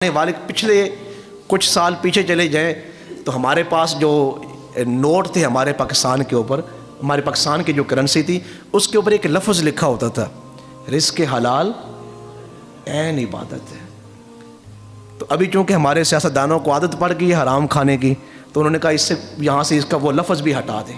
والے پچھلے کچھ سال پیچھے چلے جائیں تو ہمارے پاس جو نوٹ تھے ہمارے پاکستان کے اوپر، ہمارے پاکستان کی جو کرنسی تھی اس کے اوپر ایک لفظ لکھا ہوتا تھا، رزق حلال عین عبادت ہے۔ تو ابھی چونکہ ہمارے سیاستدانوں کو عادت پڑ گئی ہے حرام کھانے کی، تو انہوں نے کہا اس سے یہاں سے اس کا وہ لفظ بھی ہٹا دیں۔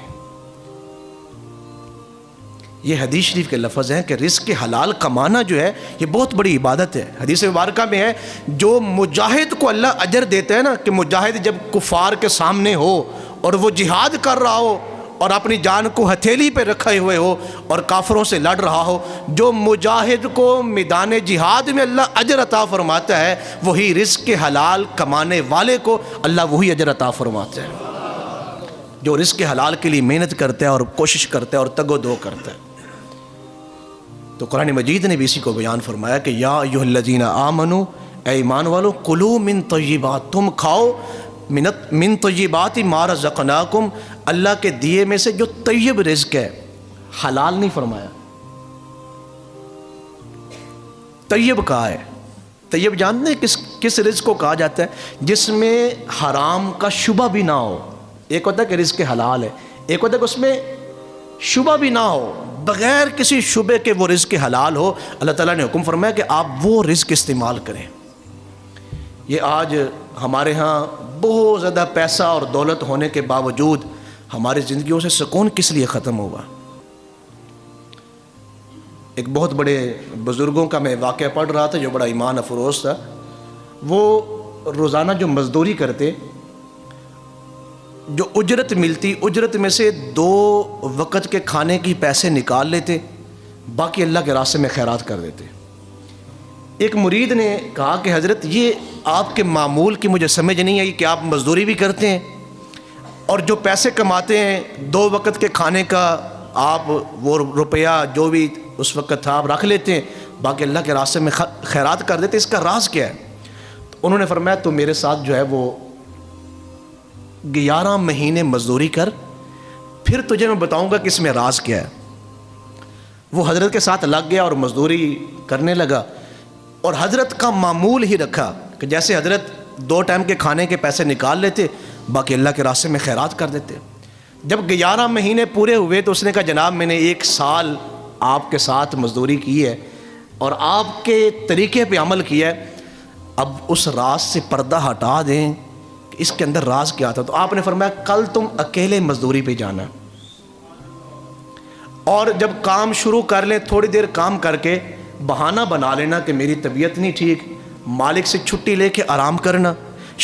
یہ حدیث شریف کے لفظ ہیں کہ رزق حلال کمانا جو ہے یہ بہت بڑی عبادت ہے۔ حدیث مبارکہ میں ہے جو مجاہد کو اللہ اجر دیتا ہے نا، کہ مجاہد جب کفار کے سامنے ہو اور وہ جہاد کر رہا ہو اور اپنی جان کو ہتھیلی پہ رکھے ہوئے ہو اور کافروں سے لڑ رہا ہو، جو مجاہد کو میدان جہاد میں اللہ اجر عطا فرماتا ہے، وہی رزق حلال کمانے والے کو اللہ وہی اجر عطا فرماتا ہے جو رزق حلال کے لیے محنت کرتا ہے اور کوشش کرتا ہے اور تگ و دو کرتا ہے۔ تو قرآن مجید نے بھی اسی کو بیان فرمایا کہ یا ایھا الذین آمنوا، اے ایمان والو، کلوا من طیبات، تم کھاؤ من طیبات ما رزقناکم، اللہ کے دیے میں سے جو طیب رزق ہے، حلال نہیں فرمایا، طیب کہا ہے۔ طیب جانتے ہیں کس رزق کو کہا جاتا ہے؟ جس میں حرام کا شبہ بھی نہ ہو۔ ایک ہوتا ہے کہ رزق حلال ہے، ایک ہوتا ہے کہ اس میں شبہ بھی نہ ہو، بغیر کسی شبے کے وہ رزق حلال ہو۔ اللہ تعالیٰ نے حکم فرمایا کہ آپ وہ رزق استعمال کریں۔ یہ آج ہمارے ہاں بہت زیادہ پیسہ اور دولت ہونے کے باوجود ہماری زندگیوں سے سکون کس لیے ختم ہوا؟ ایک بہت بڑے بزرگوں کا میں واقعہ پڑھ رہا تھا جو بڑا ایمان افروز تھا۔ وہ روزانہ جو مزدوری کرتے، جو اجرت ملتی، اجرت میں سے 2 وقت کے کھانے کی پیسے نکال لیتے، باقی اللہ کے راستے میں خیرات کر دیتے۔ ایک مرید نے کہا کہ حضرت یہ آپ کے معمول کی مجھے سمجھ نہیں آئی کہ آپ مزدوری بھی کرتے ہیں اور جو پیسے کماتے ہیں 2 وقت کے کھانے کا آپ وہ روپیہ جو بھی اس وقت تھا آپ رکھ لیتے ہیں، باقی اللہ کے راستے میں خیرات کر دیتے، اس کا راز کیا ہے؟ تو انہوں نے فرمایا تو میرے ساتھ جو ہے وہ 11 مہینے مزدوری کر، پھر تجھے میں بتاؤں گا کہ اس میں راز کیا ہے۔ وہ حضرت کے ساتھ لگ گیا اور مزدوری کرنے لگا، اور حضرت کا معمول ہی رکھا کہ جیسے حضرت 2 ٹائم کے کھانے کے پیسے نکال لیتے، باقی اللہ کے راستے میں خیرات کر دیتے۔ جب 11 مہینے پورے ہوئے تو اس نے کہا جناب میں نے 1 سال آپ کے ساتھ مزدوری کی ہے اور آپ کے طریقے پہ عمل کیا ہے، اب اس راز سے پردہ ہٹا دیں کہ اس کے اندر راز کیا تھا۔ تو آپ نے فرمایا کل تم اکیلے مزدوری پہ جانا، اور جب کام شروع کر لیں تھوڑی دیر کام کر کے بہانہ بنا لینا کہ میری طبیعت نہیں ٹھیک، مالک سے چھٹی لے کے آرام کرنا،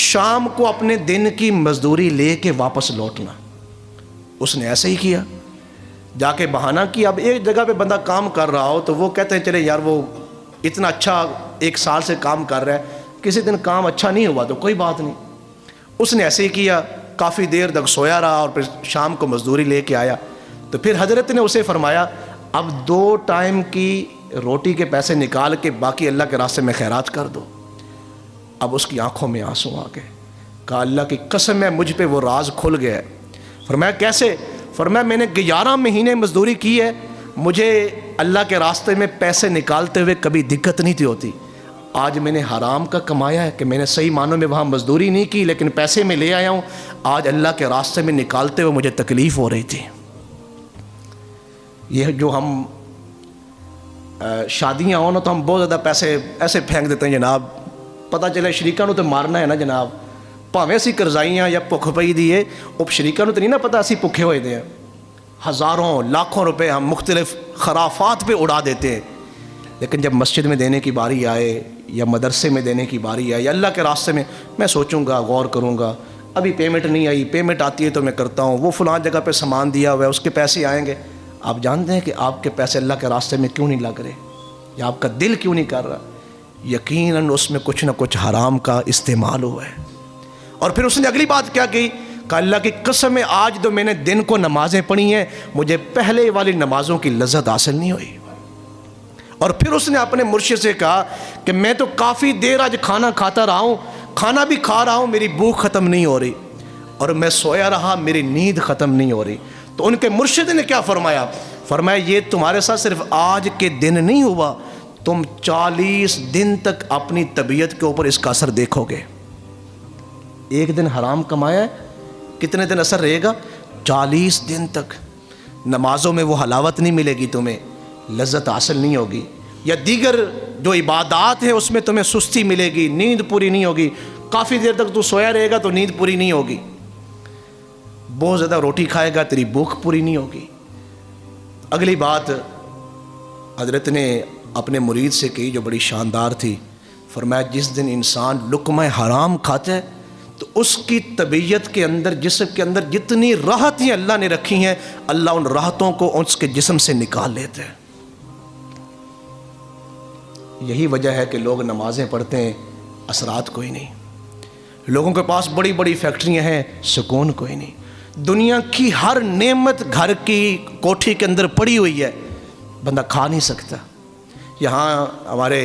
شام کو اپنے دن کی مزدوری لے کے واپس لوٹنا۔ اس نے ایسے ہی کیا، جا کے بہانہ کیا۔ اب ایک جگہ پہ بندہ کام کر رہا ہو تو وہ کہتے ہیں چلے یار وہ اتنا اچھا 1 سال سے کام کر رہا ہے، کسی دن کام اچھا نہیں ہوا تو کوئی بات نہیں۔ اس نے ایسے ہی کیا، کافی دیر تک سویا رہا اور پھر شام کو مزدوری لے کے آیا۔ تو پھر حضرت نے اسے فرمایا اب 2 ٹائم کی روٹی کے پیسے نکال کے باقی اللہ کے راستے میں خیرات کر دو۔ اب اس کی آنکھوں میں آنسو آ گئے، کہا اللہ کی قسم ہے مجھ پہ وہ راز کھل گیا ہے۔ فرمایا کیسے؟ فرمایا میں نے 11 مہینے مزدوری کی ہے، مجھے اللہ کے راستے میں پیسے نکالتے ہوئے کبھی دقت نہیں تھی ہوتی۔ آج میں نے حرام کا کمایا ہے کہ میں نے صحیح معنوں میں وہاں مزدوری نہیں کی لیکن پیسے میں لے آیا ہوں، آج اللہ کے راستے میں نکالتے ہوئے مجھے تکلیف ہو رہی تھی۔ یہ جو ہم شادیاں ہوں نا تو ہم بہت زیادہ پیسے ایسے پھینک دیتے ہیں جناب، پتہ چلے شریکاں نو تو مارنا ہے نا جناب، بھاویں اسی کرزائیاں یا بھکھ پئی دی ہے، وہ شریکاں نو تو نہیں نا پتہ اسی بھکھے ہوئے دے ہیں۔ ہزاروں لاکھوں روپے ہم مختلف خرافات پہ اڑا دیتے ہیں، لیکن جب مسجد میں دینے کی باری آئے یا مدرسے میں دینے کی باری آئے یا اللہ کے راستے میں سوچوں گا، غور کروں گا، ابھی پیمنٹ نہیں آئی، پیمنٹ آتی ہے تو میں کرتا ہوں، وہ فلاں جگہ پہ سامان دیا ہوا ہے اس کے پیسے آئیں گے۔ آپ جانتے ہیں کہ آپ کے پیسے اللہ کے راستے میں کیوں نہیں لگ رہے یا آپ کا دل کیوں نہیں کر رہا؟ یقیناً اس میں کچھ نہ کچھ حرام کا استعمال ہوا ہے۔ اور پھر اس نے اگلی بات کیا کی؟ کہ اللہ کی قسم ہے آج تو میں نے دن کو نمازیں پڑھی ہیں، مجھے پہلے والی نمازوں کی لذت حاصل نہیں ہوئی۔ اور پھر اس نے اپنے مرشد سے کہا کہ میں تو کافی دیر آج کھانا کھاتا رہا ہوں، کھانا بھی کھا رہا ہوں، میری بھوک ختم نہیں ہو رہی، اور میں سویا رہا، میری نیند ختم نہیں ہو رہی۔ تو ان کے مرشد نے کیا فرمایا؟ فرمایا یہ تمہارے ساتھ صرف آج کے دن نہیں ہوا، تم 40 دن تک اپنی طبیعت کے اوپر اس کا اثر دیکھو گے۔ ایک دن حرام کمایا ہے، کتنے دن اثر رہے گا؟ 40 دن تک۔ نمازوں میں وہ حلاوت نہیں ملے گی، تمہیں لذت حاصل نہیں ہوگی، یا دیگر جو عبادات ہیں اس میں تمہیں سستی ملے گی، نیند پوری نہیں ہوگی، کافی دیر تک تو سویا رہے گا تو نیند پوری نہیں ہوگی، بہت زیادہ روٹی کھائے گا تیری بھوک پوری نہیں ہوگی۔ اگلی بات حضرت نے اپنے مرید سے کہی جو بڑی شاندار تھی، فرمایا جس دن انسان لقمہ حرام کھاتا ہے تو اس کی طبیعت کے اندر، جسم کے اندر جتنی راحتیں اللہ نے رکھی ہیں، اللہ ان راحتوں کو اس کے جسم سے نکال لیتے ہیں۔ یہی وجہ ہے کہ لوگ نمازیں پڑھتے ہیں، اثرات کوئی نہیں۔ لوگوں کے پاس بڑی بڑی فیکٹریاں ہیں، سکون کوئی نہیں۔ دنیا کی ہر نعمت گھر کی کوٹھی کے اندر پڑی ہوئی ہے، بندہ کھا نہیں سکتا۔ یہاں ہمارے